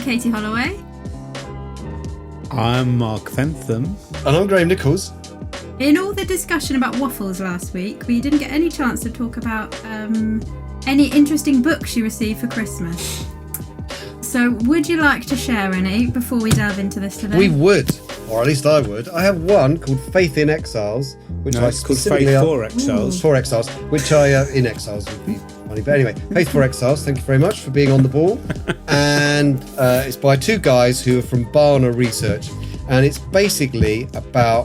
Katie Holloway. I'm Mark Fentham. And I'm Graham Nichols. In all the discussion about waffles last week, we didn't get any chance to talk about any interesting books you received for Christmas. So would you like to share any before we delve into this today? We would, or at least I would. I have one called Faith in Exiles, which I it's called specifically... Faith for Exiles. For Exiles, which I... in Exiles would be funny. But anyway, Faith for Exiles, thank you very much for being on the ball. And it's by two guys who are from Barna Research. And it's basically about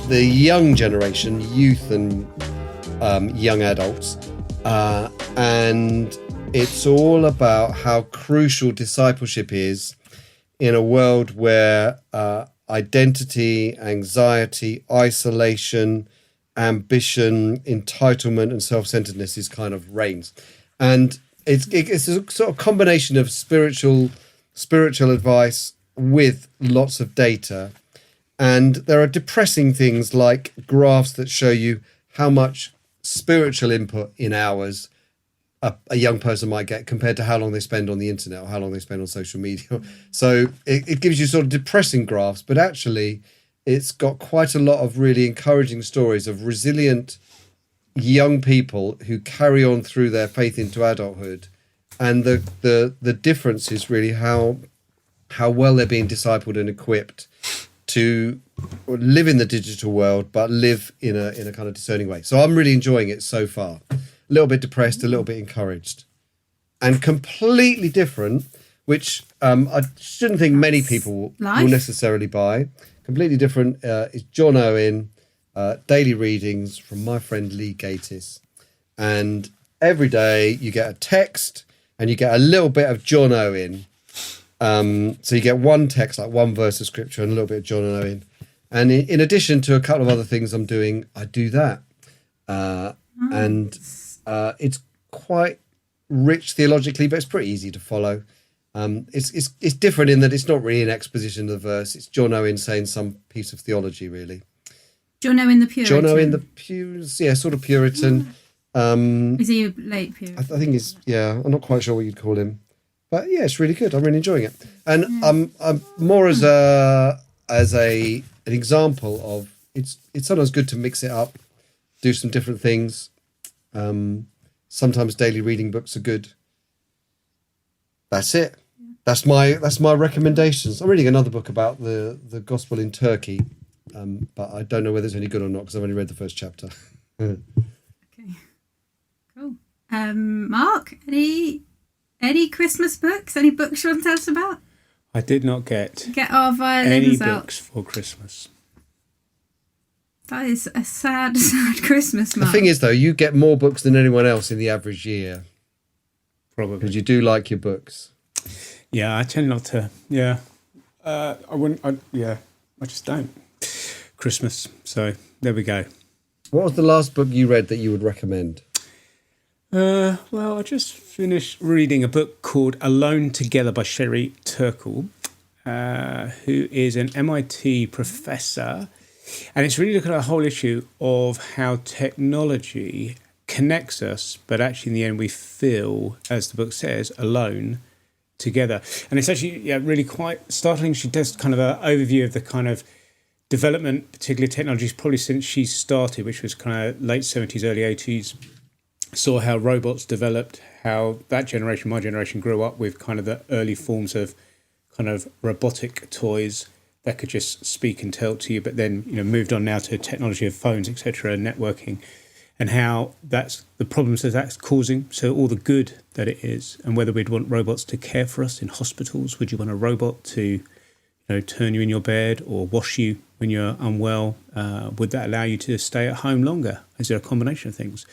the young generation, youth and young adults. And it's all about how crucial discipleship is in a world where identity, anxiety, isolation, ambition, entitlement, and self-centeredness is kind of reigns. And it's a sort of combination of spiritual advice with lots of data. And there are depressing things like graphs that show you how much spiritual input in hours a young person might get compared to how long they spend on the internet or how long they spend on social media. So it gives you sort of depressing graphs, but actually it's got quite a lot of really encouraging stories of resilient young people who carry on through their faith into adulthood. And the difference is really how well they're being discipled and equipped to live in the digital world, but live in a kind of discerning way. So I'm really enjoying it so far. A little bit depressed, a little bit encouraged. And completely different, which I shouldn't think many people will necessarily buy. Completely different is John Owen, daily readings from my friend Lee Gatiss. And every day you get a text and you get a little bit of John Owen. So you get one text, like one verse of scripture and a little bit of John Owen. And in addition to a couple of other things I'm doing, I do that. And it's quite rich theologically, but it's pretty easy to follow. It's different in that it's not really an exposition of the verse. It's John Owen saying some piece of theology, really. John Owen the Puritan. John Owen the sort of Puritan. Is he a late Puritan? I think he's, I'm not quite sure what you'd call him. But yeah, it's really good. I'm really enjoying it. And I'm more as an example of it's sometimes good to mix it up, do some different things. Sometimes daily reading books are good. That's it. That's my recommendations. I'm reading another book about the gospel in Turkey, but I don't know whether it's any good or not because I've only read the first chapter. Okay, cool. Mark, any Christmas books? Any books you want to tell us about? I did not get our violins any out. books for Christmas. That is a sad, sad Christmas, Mark. The thing is, though, you get more books than anyone else in the average year. Probably. Because you do like your books. Yeah, I tend not to. Yeah. I wouldn't. I just don't. Christmas. So there we go. What was the last book you read that you would recommend? Well, I just finished reading a book called Alone Together by Sherry Turkle, who is an MIT professor. And it's really looking at a whole issue of how technology connects us, but actually in the end we feel, as the book says, alone together. And it's actually really quite startling. She does kind of an overview of the kind of development, particularly technologies, probably since she started, which was kind of late 70s, early 80s. Saw how robots developed, how that generation, my generation, grew up with kind of the early forms of kind of robotic toys that could just speak and tell to you, but then moved on now to technology of phones, etc., networking, and how that's the problems that that's causing. So all the good that it is, and whether we'd want robots to care for us in hospitals. Would you want a robot to turn you in your bed or wash you when you're unwell? Would that allow you to stay at home longer? Is there a combination of things?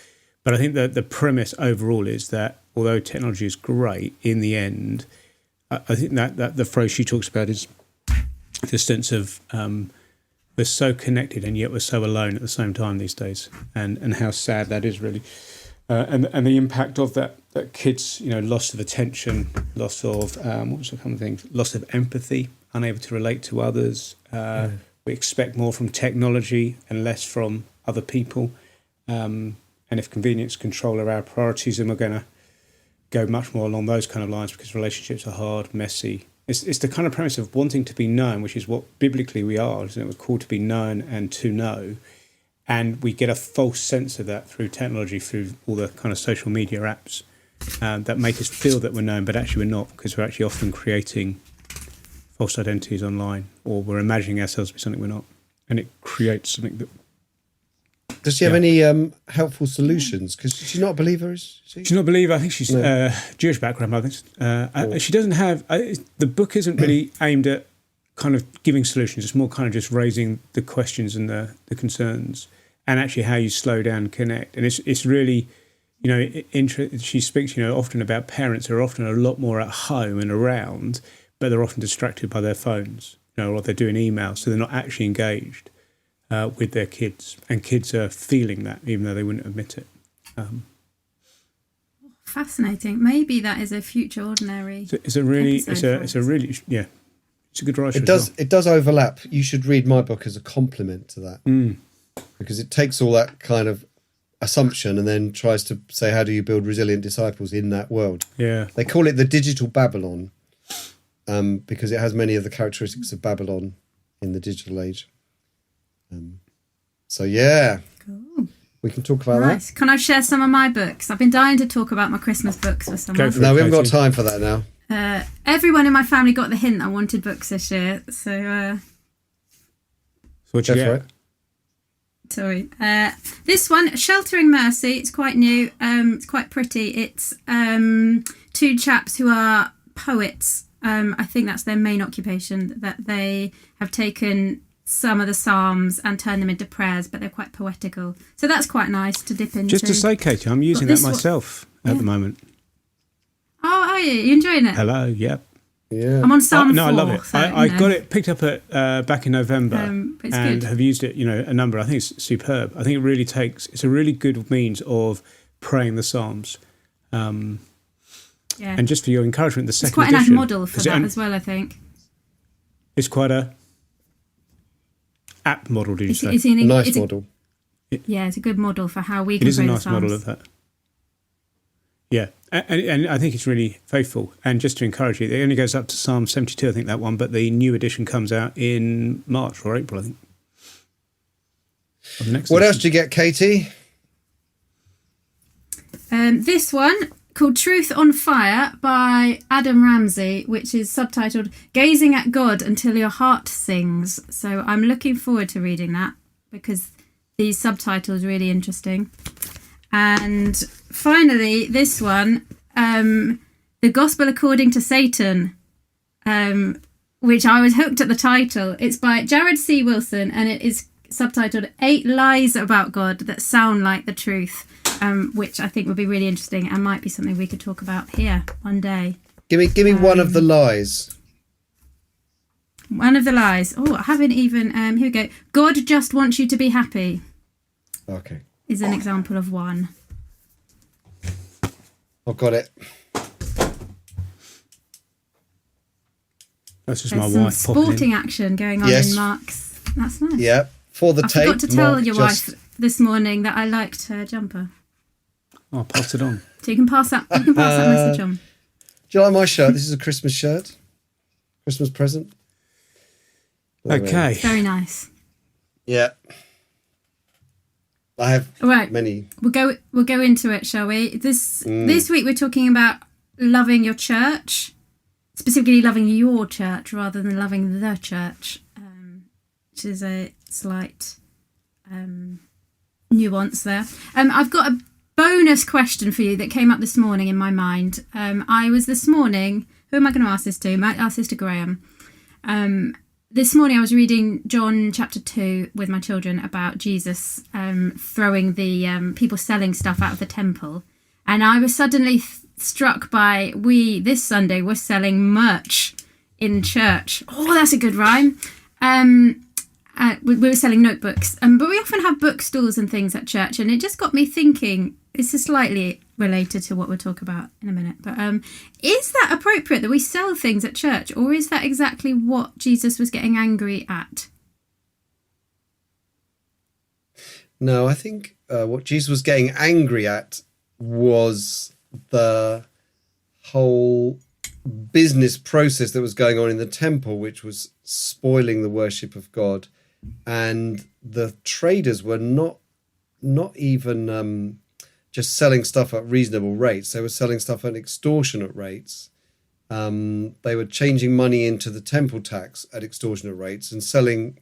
But I think that the premise overall is that although technology is great, in the end, I think that the phrase she talks about is the sense of we're so connected and yet we're so alone at the same time these days, and how sad that is really, and the impact of that kids, loss of attention, loss of what was the kind of thing, loss of empathy, unable to relate to others. We expect more from technology and less from other people. And if convenience control are our priorities, then we're going to go much more along those kind of lines because relationships are hard, messy, it's the kind of premise of wanting to be known, which is what biblically we are, isn't it? We're called to be known and to know. And we get a false sense of that through technology, through all the kind of social media apps that make us feel that we're known, but actually we're not, because we're actually often creating false identities online, or we're imagining ourselves to be something we're not. And it creates something that... Does she have any helpful solutions? Because she's not a believer, is she? She's not a believer. I think she's Jewish background. I think she doesn't have... the book isn't really aimed at kind of giving solutions. It's more kind of just raising the questions and the concerns, and actually how you slow down and connect. And it's really, she speaks, often about parents who are often a lot more at home and around, but they're often distracted by their phones, or they're doing emails, so they're not actually engaged with their kids. And kids are feeling that, even though they wouldn't admit it. Fascinating. Maybe that is a future ordinary. It's a good writer. It does overlap. You should read my book as a complement to that, because it takes all that kind of assumption and then tries to say, how do you build resilient disciples in that world? Yeah, they call it the digital Babylon, because it has many of the characteristics of Babylon in the digital age. So yeah, cool. We can talk about that. Can I share some of my books? I've been dying to talk about my Christmas books with someone. No, we haven't got time for that now. Everyone in my family got the hint I wanted books this year, so what'd you get? Sorry. This one, Sheltering Mercy. It's quite new. It's quite pretty. It's two chaps who are poets. I think that's their main occupation, that they have taken some of the Psalms and turned them into prayers, but they're quite poetical. So that's quite nice to dip into. Just to say, Katie, I'm using that myself at the moment. Oh, are you? You enjoying it? Hello, yep. Yeah. I'm on Psalm 4. I love it. So, I got it picked up at back in November and good. Have used it, a number. I think it's superb. I think it's a really good means of praying the Psalms. And just for your encouragement, the second it's quite edition, a nice model for that as well, I think. It's quite a app model, did you say? It's a nice model. It's a good model for how we can pray the Psalms. It is a nice model of that. Yeah, and I think it's really faithful. And just to encourage you, it only goes up to Psalm 72, I think, that one, but the new edition comes out in March or April, I think. What else did you get, Katie? This one, called Truth on Fire by Adam Ramsey, which is subtitled Gazing at God Until Your Heart Sings. So I'm looking forward to reading that, because the subtitle is really interesting. And finally, this one, The Gospel According to Satan, which I was hooked at the title. It's by Jared C. Wilson, and it is subtitled 8 Lies About God That Sound Like the Truth, which I think would be really interesting and might be something we could talk about here one day. Give me one of the lies. One of the lies. Oh, I haven't even... here we go. God just wants you to be happy. Okay. Is an example of one. I've got it. That's just There's my wife some sporting action going on in Mark's. That's nice. Yeah, for the I tape. forgot to tell your wife this morning that I liked her jumper. I'll pass it on. So you can pass that message on. Do you like my shirt? This is a Christmas shirt. Christmas present. Okay. Very nice. Yeah. I have many. We'll go into it, shall we? This week we're talking about loving your church, specifically loving your church rather than loving the church, which is a slight nuance there. I've got a bonus question for you that came up this morning in my mind. I was this morning. Who am I going to ask this to? I might ask this to Graham. This morning I was reading John chapter 2 with my children about Jesus throwing the people selling stuff out of the temple. And I was suddenly struck by this Sunday were selling merch in church. Oh, that's a good rhyme. We were selling notebooks. But we often have bookstores and things at church. And it just got me thinking, this is slightly related to what we'll talk about in a minute. But is that appropriate that we sell things at church? Or is that exactly what Jesus was getting angry at? No, I think what Jesus was getting angry at was the whole business process that was going on in the temple, which was spoiling the worship of God, and the traders were not even just selling stuff at reasonable rates. They were selling stuff at extortionate rates. They were changing money into the temple tax at extortionate rates and selling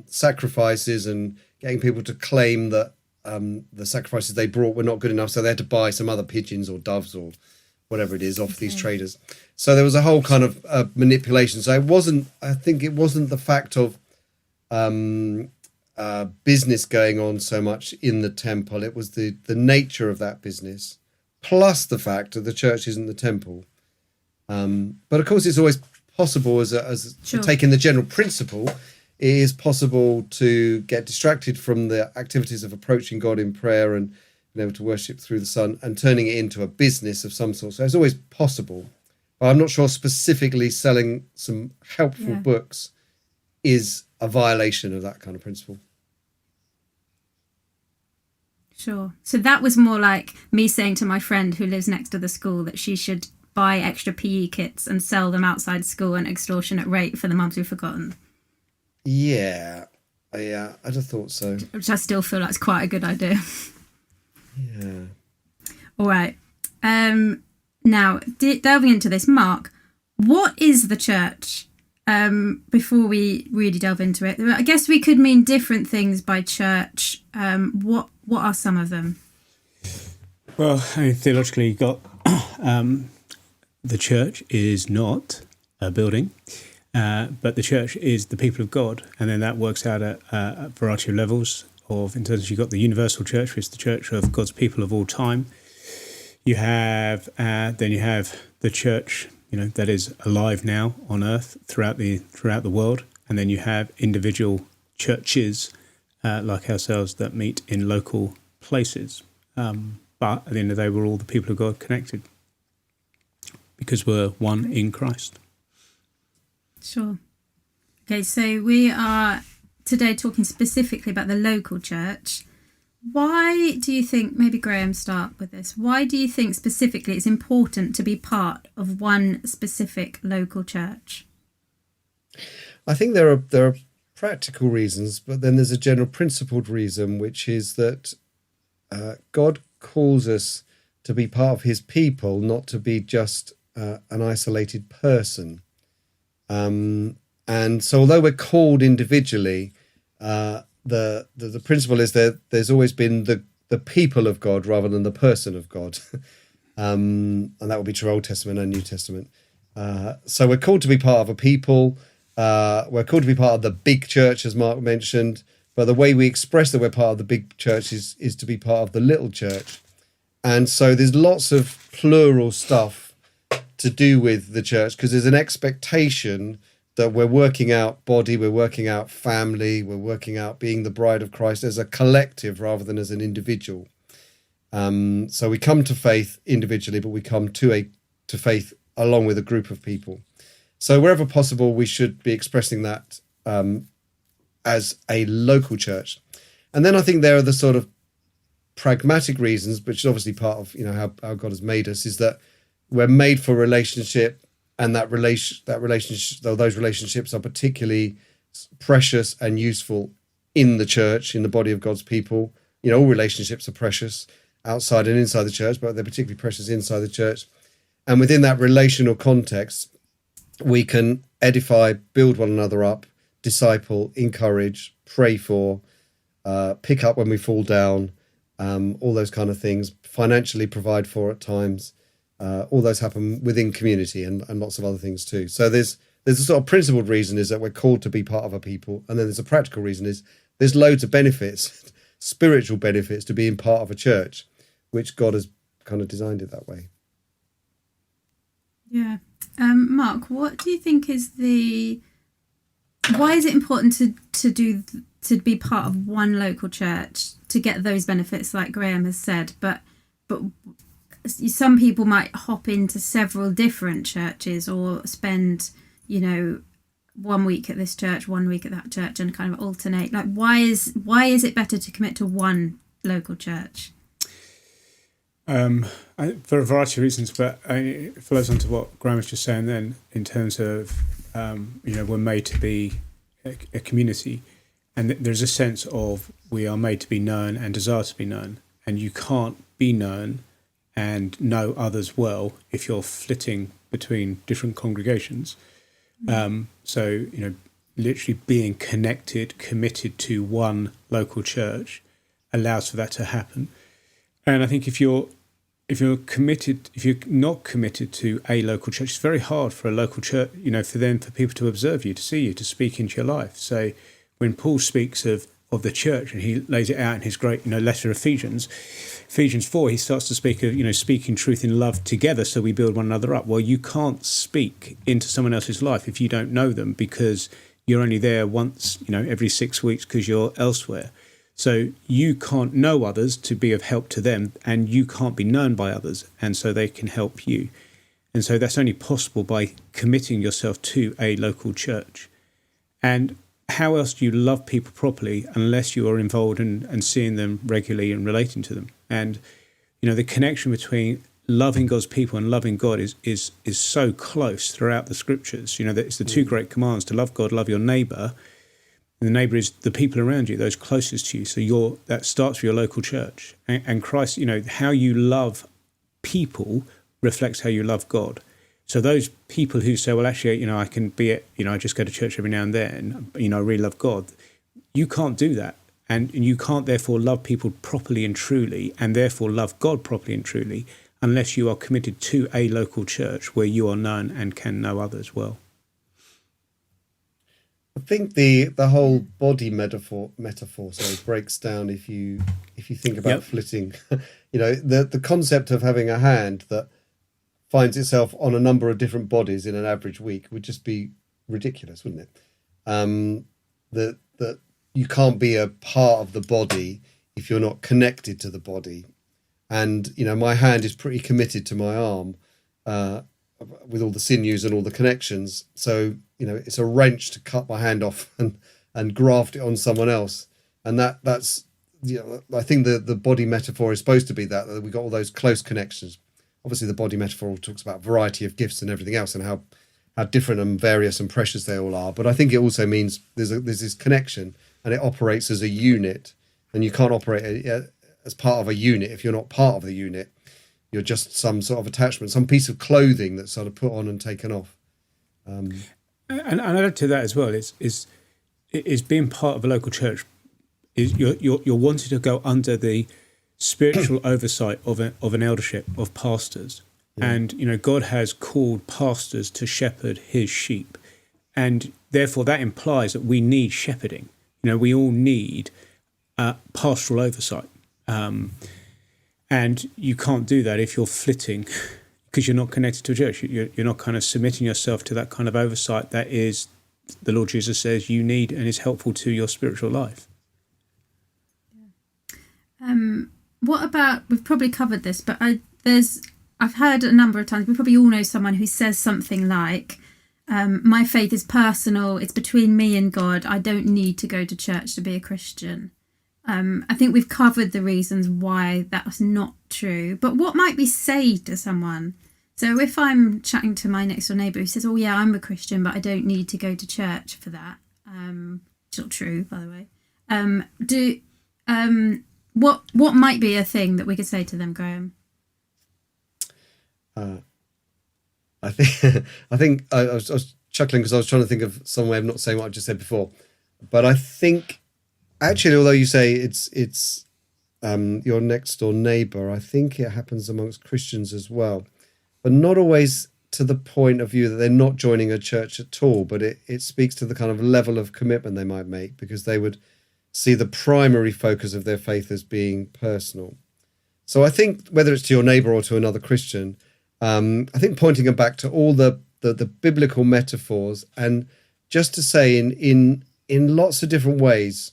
sacrifices and getting people to claim that the sacrifices they brought were not good enough, so they had to buy some other pigeons or doves or whatever it is off these traders. So there was a whole kind of manipulation. So I think it wasn't the fact of business going on so much in the temple. It was the nature of that business, plus the fact that the church isn't the temple. But of course, it's always possible, as Sure. taking the general principle, it is possible to get distracted from the activities of approaching God in prayer and being able to worship through the Son and turning it into a business of some sort. So it's always possible. But I'm not sure specifically selling some helpful books is a violation of that kind of principle. Sure. So that was more like me saying to my friend who lives next to the school that she should buy extra PE kits and sell them outside school at an extortionate rate for the mums who've forgotten. Yeah, I just thought so. Which I still feel like is quite a good idea. Yeah. All right. Now, delving into this, Mark, what is the church? Before we really delve into it, I guess we could mean different things by church. What are some of them? Well, theologically, you've got the church is not a building, but the church is the people of God, and then that works out at a variety of levels. In terms of, you've got the universal church, which is the church of God's people of all time. You have then you have the church, that is alive now on earth throughout the world, and then you have individual churches like ourselves that meet in local places. But at the end of the day, we're all the people of God connected because we're one in Christ. Sure. Okay, so we are today talking specifically about the local church. Why do you think, maybe Graham, start with this, why do you think specifically it's important to be part of one specific local church? I think there are practical reasons, but then there's a general principled reason, which is that God calls us to be part of his people, not to be just an isolated person. And so although we're called individually, the principle is that there's always been the people of God rather than the person of God. And that will be true Old Testament and New Testament. So we're called to be part of a people. We're called to be part of the big church, as Mark mentioned. But the way we express that we're part of the big church is to be part of the little church. And so there's lots of plural stuff to do with the church, because there's an expectation that we're working out body, we're working out family, we're working out being the bride of Christ as a collective rather than as an individual. So we come to faith individually, but we come to faith along with a group of people. So wherever possible, we should be expressing that as a local church. And then I think there are the sort of pragmatic reasons, which is obviously part of how God has made us, is that we're made for relationship. And that relationship, those relationships are particularly precious and useful in the church, in the body of God's people. All relationships are precious outside and inside the church, but they're particularly precious inside the church. And within that relational context, we can edify, build one another up, disciple, encourage, pray for, pick up when we fall down, all those kind of things, financially provide for at times. All those happen within community and lots of other things too. So there's a sort of principled reason is that we're called to be part of a people. And then there's a practical reason is there's loads of benefits, spiritual benefits to being part of a church, which God has kind of designed it that way. Yeah. Mark, what do you think is why is it important to be part of one local church to get those benefits like Graham has said, but some people might hop into several different churches or spend, 1 week at this church, 1 week at that church, and kind of alternate. Like, why is it better to commit to one local church? For a variety of reasons, but it follows on to what Graham was just saying then, in terms of, we're made to be a community, and there's a sense of we are made to be known and desire to be known, and you can't be known and know others well if you're flitting between different congregations. So, literally being connected, committed to one local church allows for that to happen. And I think if you're not committed to a local church, it's very hard for a local church, for people to observe you, to see you, to speak into your life. So when Paul speaks of the church, and he lays it out in his great, letter of Ephesians 4, he starts to speak of, speaking truth in love together so we build one another up. Well, you can't speak into someone else's life if you don't know them, because you're only there once, every 6 weeks because you're elsewhere. So you can't know others to be of help to them, and you can't be known by others, and so they can help you. And so that's only possible by committing yourself to a local church. And how else do you love people properly unless you are involved and seeing them regularly and relating to them? And, the connection between loving God's people and loving God is so close throughout the scriptures. That it's the two great commands: to love God, love your neighbour. And the neighbour is the people around you, those closest to you. So that starts with your local church. And Christ, how you love people reflects how you love God. So those people who say, well, actually, I can be I just go to church every now and then, I really love God. You can't do that. And you can't therefore love people properly and truly, and therefore love God properly and truly, unless you are committed to a local church where you are known and can know others well. I think the whole body metaphor breaks down if you think about flitting. The concept of having a hand that finds itself on a number of different bodies in an average week would just be ridiculous, wouldn't it? That you can't be a part of the body if you're not connected to the body. And my hand is pretty committed to my arm with all the sinews and all the connections. So it's a wrench to cut my hand off and graft it on someone else. And that's I think the body metaphor is supposed to be that we've got all those close connections. Obviously, the body metaphor talks about variety of gifts and everything else, and how different and various and precious they all are. But I think it also means there's this connection, and it operates as a unit. And you can't operate as part of a unit if you're not part of the unit. You're just some sort of attachment, some piece of clothing that's sort of put on and taken off. And add to that as well is being part of a local church. Is you're wanting to go under the spiritual oversight of an eldership of pastors, and God has called pastors to shepherd His sheep, and therefore that implies that we need shepherding. We all need pastoral oversight, and you can't do that if you're flitting, because you're not connected to a church. You're not kind of submitting yourself to that kind of oversight that is, the Lord Jesus says, you need and is helpful to your spiritual life. What about, we've probably covered this, but I've heard a number of times, we probably all know someone who says something like, my faith is personal, it's between me and God, I don't need to go to church to be a Christian. I think we've covered the reasons why that's not true, but what might we say to someone? So if I'm chatting to my next door neighbour who says, oh yeah, I'm a Christian, but I don't need to go to church for that. It's not true, by the way. What might be a thing that we could say to them, Graham? I think I was chuckling because I was trying to think of some way of not saying what I just said before. But I think, actually, although you say it's your next door neighbour, I think it happens amongst Christians as well, but not always to the point of view that they're not joining a church at all. But it speaks to the kind of level of commitment they might make, because they would see the primary focus of their faith as being personal. So I think whether it's to your neighbour or to another Christian, I think pointing them back to all the biblical metaphors, and just to say in lots of different ways,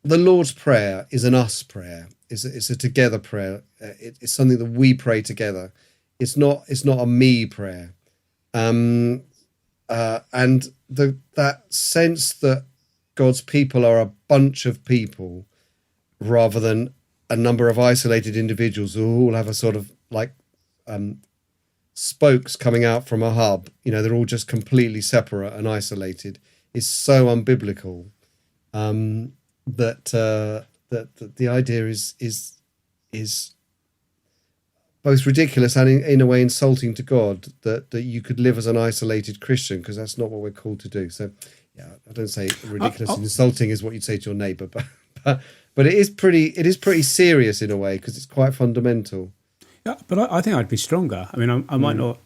the Lord's Prayer is an us prayer. It's a together prayer. It's something that we pray together. It's not a me prayer. And that sense that God's people are a bunch of people rather than a number of isolated individuals who all have a sort of like spokes coming out from a hub. They're all just completely separate and isolated. Is so unbiblical that the idea is both ridiculous and in a way insulting to God that you could live as an isolated Christian, because that's not what we're called to do. So yeah, I don't say ridiculous and insulting is what you'd say to your neighbour, but it is pretty serious in a way, because it's quite fundamental. Yeah, but I think I'd be stronger. I mean, I might not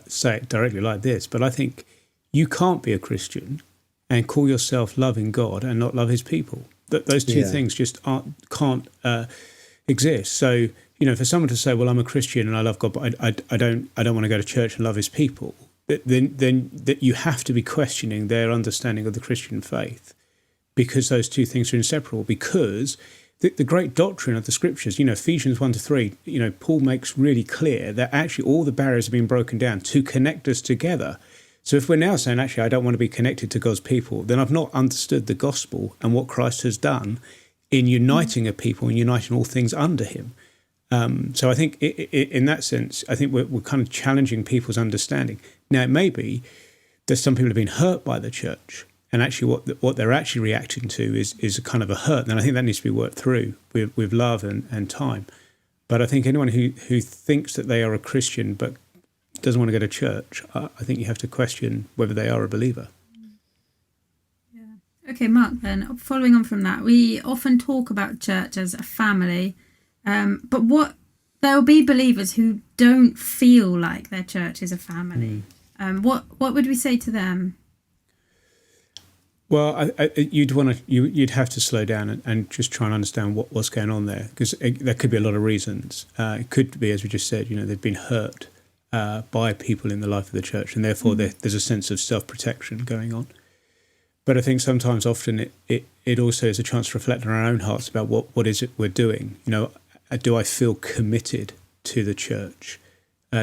say it directly like this, but I think you can't be a Christian and call yourself loving God and not love his people. Those two things just can't exist. So, for someone to say, well, I'm a Christian and I love God, but I don't want to go to church and love his people, then that you have to be questioning their understanding of the Christian faith, because those two things are inseparable. Because the great doctrine of the scriptures, Ephesians 1-3, Paul makes really clear that actually all the barriers have been broken down to connect us together. So if we're now saying, actually, I don't want to be connected to God's people, then I've not understood the gospel and what Christ has done in uniting a people and uniting all things under him. So I think in that sense, I think we're kind of challenging people's understanding. Now, it may be that some people have been hurt by the church, and actually what they're actually reacting to is a kind of a hurt. And I think that needs to be worked through with love and time. But I think anyone who thinks that they are a Christian but doesn't want to go to church, I think you have to question whether they are a believer. Yeah. Okay, Mark, then, following on from that, we often talk about church as a family, but there'll be believers who don't feel like their church is a family. What would we say to them? Well, you'd have to slow down and just try and understand what's going on there, because there could be a lot of reasons. It could be, as we just said, they've been hurt by people in the life of the church, and therefore there's a sense of self-protection going on. But I think often it also is a chance to reflect on our own hearts about what is it we're doing. Do I feel committed to the church?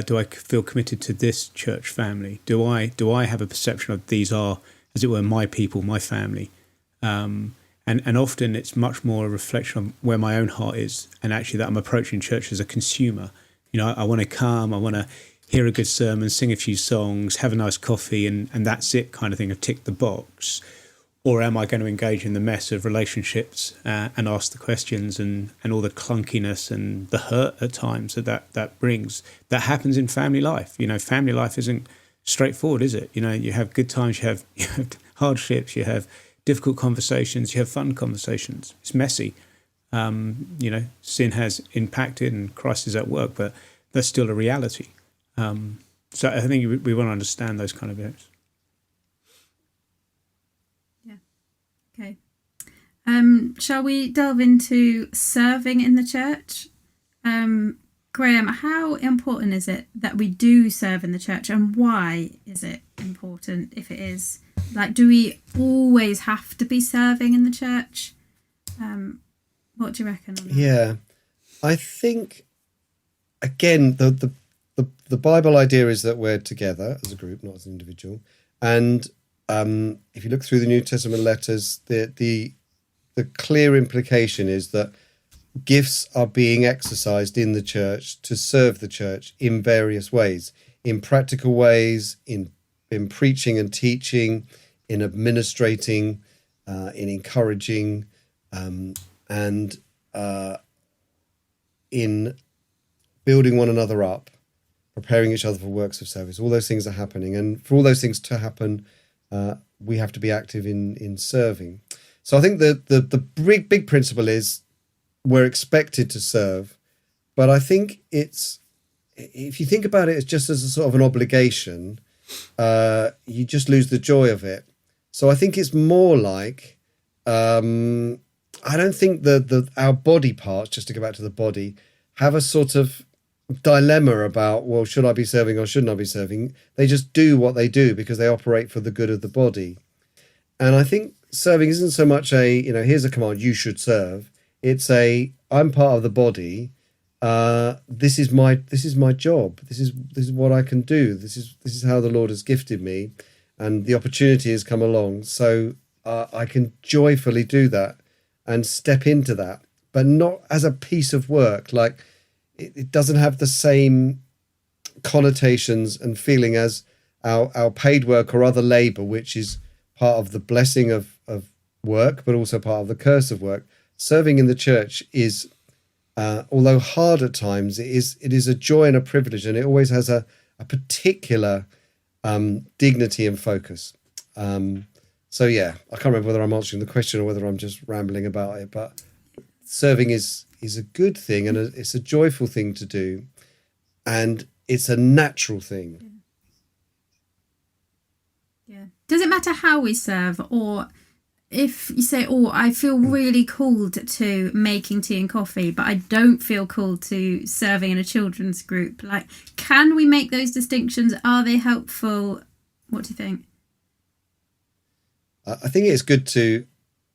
Do I feel committed to this church family? Do I have a perception of these are, as it were, my people, my family? And often it's much more a reflection of where my own heart is, and actually that I'm approaching church as a consumer. I want to come, I want to hear a good sermon, sing a few songs, have a nice coffee, and that's it, kind of thing, of tick the box. Or am I going to engage in the mess of relationships and ask the questions and all the clunkiness and the hurt at times that brings? That happens in family life. Family life isn't straightforward, is it? You have good times, you have hardships, you have difficult conversations, you have fun conversations. It's messy. Sin has impacted and Christ is at work, but that's still a reality. So I think we want to understand those kind of areas. Okay. Shall we delve into serving in the church? Graham, how important is it that we do serve in the church, and why is it important if it is? Like, do we always have to be serving in the church? What do you reckon on that? Yeah, I think, again, the Bible idea is that we're together as a group, not as an individual. And if you look through the New Testament letters, the clear implication is that gifts are being exercised in the church to serve the church in various ways, in practical ways, in preaching and teaching, in administrating, in encouraging, and in building one another up, preparing each other for works of service. All those things are happening. And for all those things to happen, we have to be active in serving. So I think the big principle is we're expected to serve. But I think if you think about it as just as a sort of an obligation, you just lose the joy of it. So I think it's more like, I don't think our body parts, just to go back to the body, have a sort of dilemma about, well, should I be serving or shouldn't I be serving? They just do what they do because they operate for the good of the body. And I think serving isn't so much here's a command, you should serve. It's I'm part of the body. This is my job. This is what I can do. This is how the Lord has gifted me, and the opportunity has come along. So I can joyfully do that and step into that. but not as a piece of work. Like it doesn't have the same connotations and feeling as our paid work or other labor, which is part of the blessing of work, but also part of the curse of work. Serving in the church is, although hard at times, it is a joy and a privilege, and it always has a particular dignity and focus. So yeah, I can't remember whether I'm answering the question or whether I'm just rambling about it, but serving is a good thing, and it's a joyful thing to do, and it's a natural thing. Yeah. Does it matter how we serve, or if you say, "Oh, I feel really called to making tea and coffee, but I don't feel called to serving in a children's group"? Like, can we make those distinctions? Are they helpful? What do you think? I think it's good to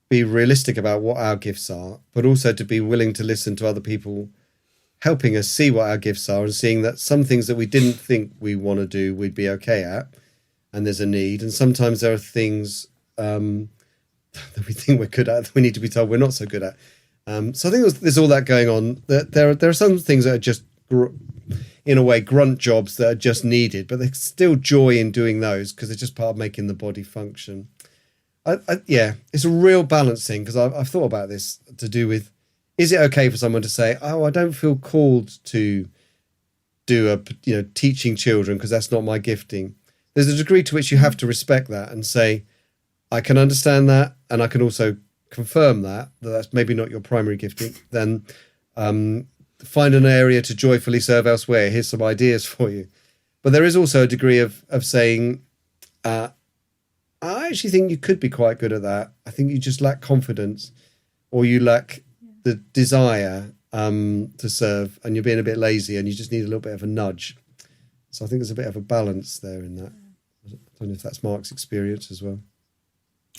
be realistic about what our gifts are, but also to be willing to listen to other people helping us see what our gifts are, and seeing that some things that we didn't think we want to do, we'd be okay at, and there's a need. And sometimes there are things that we think we're good at that we need to be told we're not so good at. So I think there's all that going on. That there are some things that are just, in a way, grunt jobs that are just needed, but there's still joy in doing those because they're just part of making the body function. Yeah, it's a real balance thing, because I've thought about this to do with, is it okay for someone to say, "Oh, I don't feel called to do teaching children because that's not my gifting"? There's a degree to which you have to respect that and say, I can understand that, and I can also confirm that that's maybe not your primary gifting. Then find an area to joyfully serve elsewhere. Here's some ideas for you. But there is also a degree of saying, I actually think you could be quite good at that. I think you just lack confidence, or you lack the desire to serve, and you're being a bit lazy, and you just need a little bit of a nudge. So I think there's a bit of a balance there in that. I don't know if that's Mark's experience as well.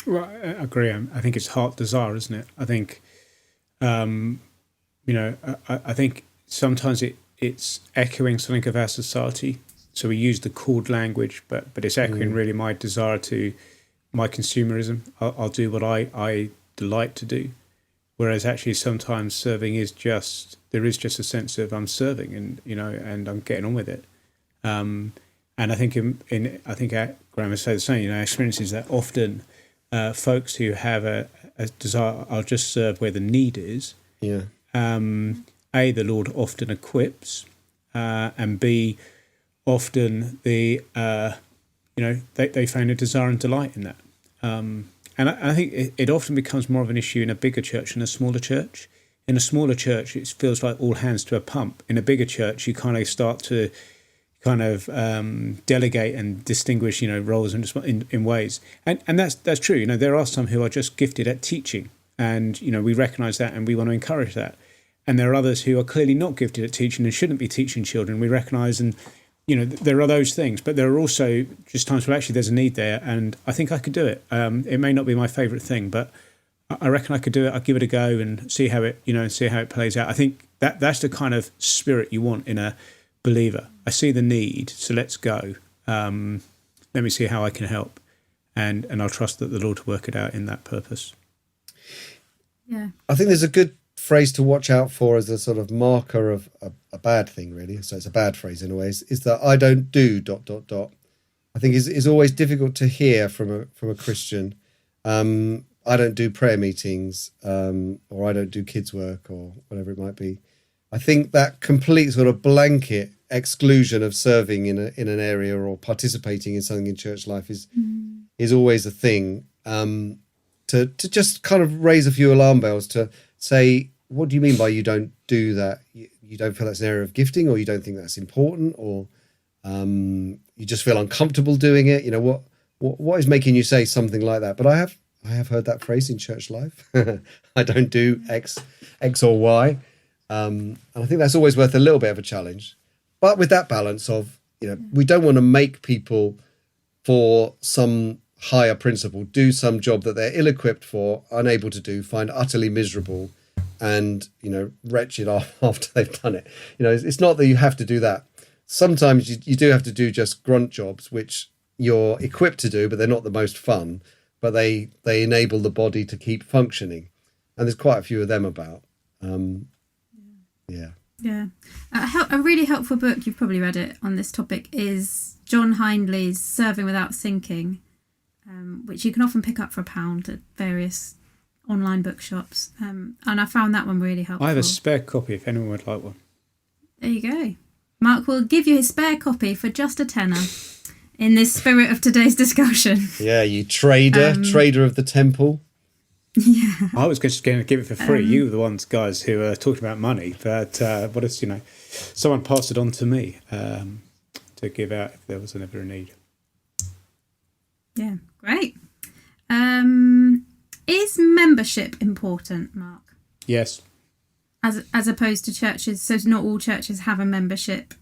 Well, I agree. I think it's heart desire, isn't it? I think, I think sometimes it's echoing something of our society. So we use the called language, but it's echoing really my desire to, my consumerism. I'll do what I delight to do. Whereas actually sometimes serving is there is just a sense of I'm serving, and I'm getting on with it. And I think I think Graham would say the same. Our experience is that often folks who have a desire, I'll just serve where the need is. Yeah. The Lord often equips, and B, often they find a desire and delight in that. And I think it often becomes more of an issue in a bigger church than a smaller church. In a smaller church, it feels like all hands to a pump. In a bigger church, you kind of start to delegate and distinguish, roles in ways. And that's true. There are some who are just gifted at teaching, and, we recognise that and we want to encourage that. And there are others who are clearly not gifted at teaching and shouldn't be teaching children. We recognise, and, there are those things, but there are also just times where actually there's a need there, and I think I could do it. It may not be my favourite thing, but I reckon I could do it. I'll give it a go and see how it plays out. I think that's the kind of spirit you want in a believer. I see the need, so let's go. Let me see how I can help, and I'll trust that the Lord will work it out in that purpose. Yeah, I think there's a good phrase to watch out for as a sort of marker of a bad thing, really. So it's a bad phrase in a way. Is that I don't do ... I think is always difficult to hear from a Christian. I don't do prayer meetings, or I don't do kids work, or whatever it might be. I think that complete sort of blanket exclusion of serving in an area or participating in something in church life is always a thing. To just kind of raise a few alarm bells, to say, what do you mean by you don't do that? You don't feel that's an area of gifting, or you don't think that's important, or you just feel uncomfortable doing it? What is making you say something like that? But I have heard that phrase in church life. I don't do X or Y. And I think that's always worth a little bit of a challenge. But with that balance of, we don't want to make people, for some higher principle, do some job that they're ill-equipped for, unable to do, find utterly miserable, and, wretched after they've done it. It's not that you have to do that. Sometimes you do have to do just grunt jobs, which you're equipped to do, but they're not the most fun, but they enable the body to keep functioning. And there's quite a few of them about. Yeah. Yeah. A really helpful book, you've probably read it on this topic, is John Hindley's Serving Without Sinking, which you can often pick up for £1 at various online bookshops. And I found that one really helpful. I have a spare copy if anyone would like one. There you go. Mark will give you his spare copy for just a tenner in the spirit of today's discussion. Yeah, you trader of the temple. Yeah. I was just going to give it for free. You were the ones, guys, who are talking about money. But what is, someone passed it on to me to give out if there was ever a need. Yeah, great. Is membership important, Mark? Yes. As opposed to churches, so not all churches have a membership.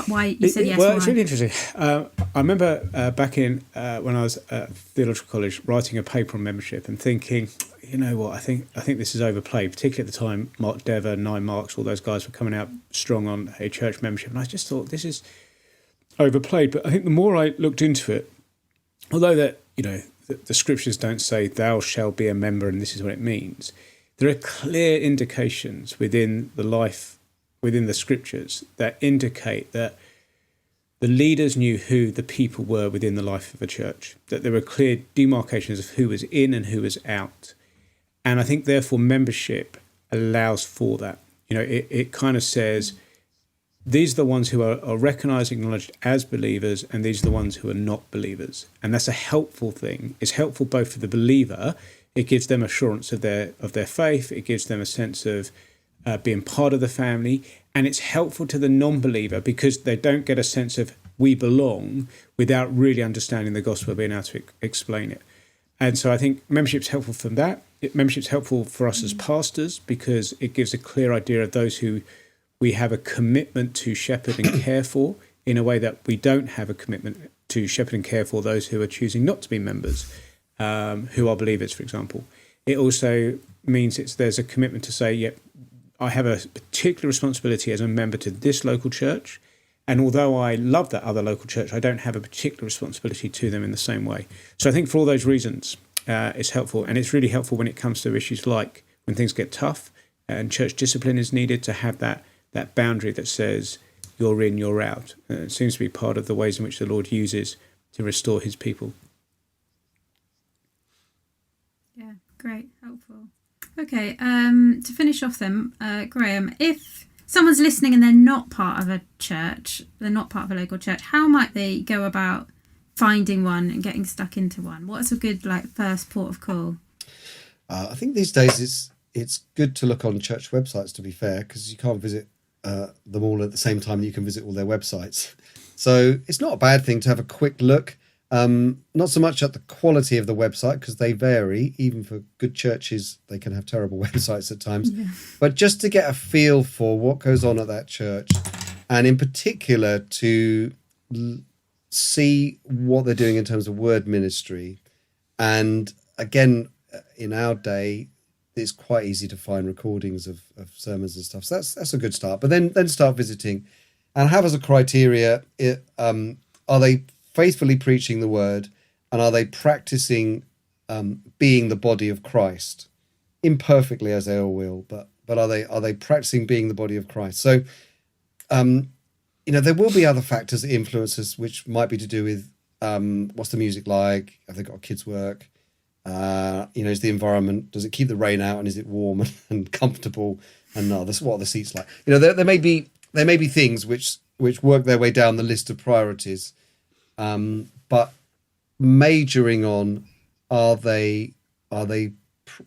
Why you said yes? Well, why? it's really interesting. I remember back in when I was at theological college writing a paper on membership and thinking, you know what, I think this is overplayed. Particularly at the time, Mark Dever, 9 Marks, all those guys were coming out strong on a church membership, and I just thought this is overplayed. But I think the more I looked into it, although that the scriptures don't say thou shalt be a member and this is what it means, there are clear indications within the scriptures that indicate that the leaders knew who the people were within the life of a church, that there were clear demarcations of who was in and who was out. And I think therefore membership allows for that. It kind of says these are the ones who are recognised, acknowledged as believers, and these are the ones who are not believers. And that's a helpful thing. It's helpful both for the believer. It gives them assurance of their faith. It gives them a sense of being part of the family, and it's helpful to the non-believer because they don't get a sense of we belong without really understanding the gospel, being able to explain it. And so I think membership's helpful from that. Membership's helpful for us as pastors because it gives a clear idea of those who we have a commitment to shepherd and care for in a way that we don't have a commitment to shepherd and care for those who are choosing not to be members, who are believers, for example. It also means there's a commitment to say, yep, I have a particular responsibility as a member to this local church, and although I love that other local church, I don't have a particular responsibility to them in the same way. So I think for all those reasons, it's helpful, and it's really helpful when it comes to issues like when things get tough and church discipline is needed to have that boundary that says you're in, you're out. It seems to be part of the ways in which the Lord uses to restore his people. Yeah, great, helpful. Okay, to finish off then, Graham, if someone's listening and they're not part of a church, they're not part of a local church, how might they go about finding one and getting stuck into one? What's a good first port of call? I think these days it's good to look on church websites, to be fair, because you can't visit them all at the same time that you can visit all their websites. So it's not a bad thing to have a quick look. Not so much at the quality of the website, because they vary. Even for good churches, they can have terrible websites at times. Yeah. But just to get a feel for what goes on at that church, and in particular to see what they're doing in terms of word ministry. And again, in our day, it's quite easy to find recordings of sermons and stuff. So that's a good start. But then start visiting and have as a criteria, are they faithfully preaching the word, and are they practicing being the body of Christ, imperfectly as they all will, but are they practicing being the body of Christ? So there will be other factors that influence us, which might be to do with what's the music like, have they got kids' work, is the environment, does it keep the rain out, and is it warm and comfortable, and what are the seats like? There may be things which work their way down the list of priorities. But majoring on, are they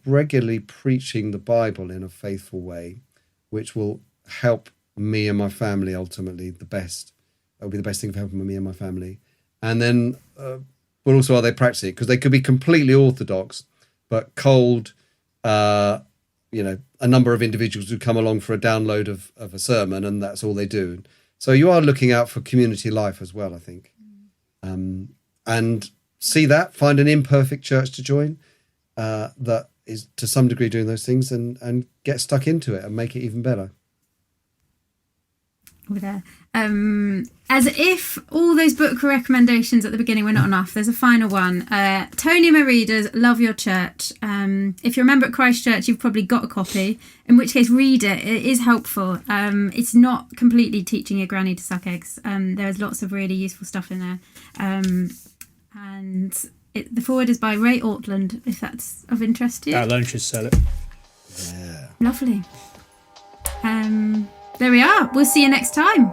regularly preaching the Bible in a faithful way, which will help me and my family ultimately the best. That will be the best thing for helping me and my family. And then, but also, are they practicing it? Because they could be completely orthodox, but cold, a number of individuals who come along for a download of a sermon, and that's all they do. So you are looking out for community life as well, I think. And see that, find an imperfect church to join that is to some degree doing those things, and get stuck into it and make it even better. over there. As if all those book recommendations at the beginning were not enough, there's a final one. Tony and my readers, Love Your Church. If you're a member at Christchurch, you've probably got a copy, in which case read it. It is helpful. It's not completely teaching your granny to suck eggs. There's lots of really useful stuff in there. And the foreword is by Ray Ortland, if that's of interest to you. That alone should sell it. Yeah. Lovely. There we are. We'll see you next time.